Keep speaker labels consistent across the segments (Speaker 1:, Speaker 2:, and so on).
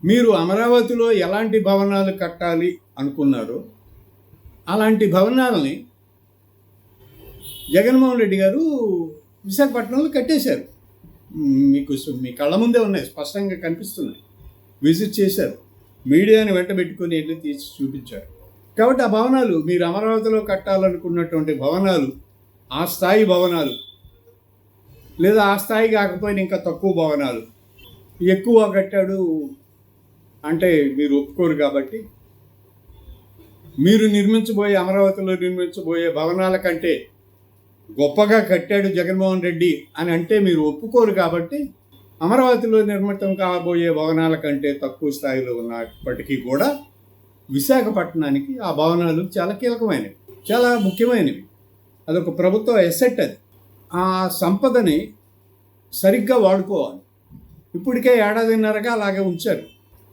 Speaker 1: మీరు అమరావతిలో ఎలాంటి భవనాలు కట్టాలి అనుకున్నారో అలాంటి భవనాలని జగన్మోహన్ రెడ్డి గారు విశాఖపట్నంలో కట్టేశారు. మీకు మీ కళ్ళ ముందే ఉన్నాయి, స్పష్టంగా కనిపిస్తున్నాయి. విజిట్ చేశారు, మీడియాని వెంట పెట్టుకుని వెళ్ళి తీసి చూపించారు. కాబట్టి ఆ భవనాలు మీరు అమరావతిలో కట్టాలనుకున్నటువంటి భవనాలు, ఆ స్థాయి భవనాలు, లేదా ఆ స్థాయి కాకపోయినా ఇంకా తక్కువ భవనాలు ఎక్కువ కట్టాడు అంటే మీరు ఒప్పుకోరు. కాబట్టి మీరు అమరావతిలో నిర్మించబోయే భవనాల కంటే గొప్పగా కట్టాడు జగన్మోహన్ రెడ్డి అని అంటే మీరు ఒప్పుకోరు. కాబట్టి అమరావతిలో నిర్మితం కాబోయే భవనాల కంటే తక్కువ స్థాయిలో ఉన్నప్పటికీ కూడా విశాఖపట్నానికి ఆ భవనాలు చాలా కీలకమైనవి, చాలా ముఖ్యమైనవి. అదొక ప్రభుత్వ ఎసెట్. అది ఆ సంపదని సరిగ్గా వాడుకోవాలి. ఇప్పటికే ఏడాదిన్నరగా అలాగే ఉంచారు.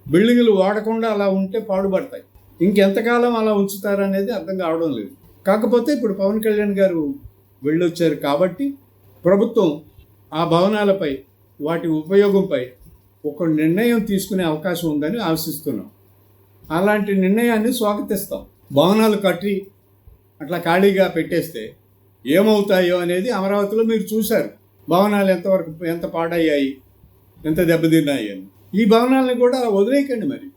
Speaker 1: బిల్డింగులు వాడకుండా అలా ఉంటే పాడుపడతాయి. ఇంకెంతకాలం అలా ఉంచుతారనేది అర్థం కావడం లేదు. కాకపోతే ఇప్పుడు పవన్ కళ్యాణ్ గారు వెళ్ళొచ్చారు కాబట్టి ప్రభుత్వం ఆ భవనాలపై, వాటి ఉపయోగంపై ఒక నిర్ణయం తీసుకునే అవకాశం ఉందని ఆశిస్తున్నాం. అలాంటి నిర్ణయాన్ని స్వాగతిస్తాం. భవనాలు కట్టి అట్లా ఖాళీగా పెట్టేస్తే ఏమవుతాయో అనేది అమరావతిలో మీరు చూశారు. భవనాలు ఎంత పాడయ్యాయి, ఎంత దెబ్బతిన్నాయి అని. ఈ భవనాలను కూడా వదిలేయకండి మరి.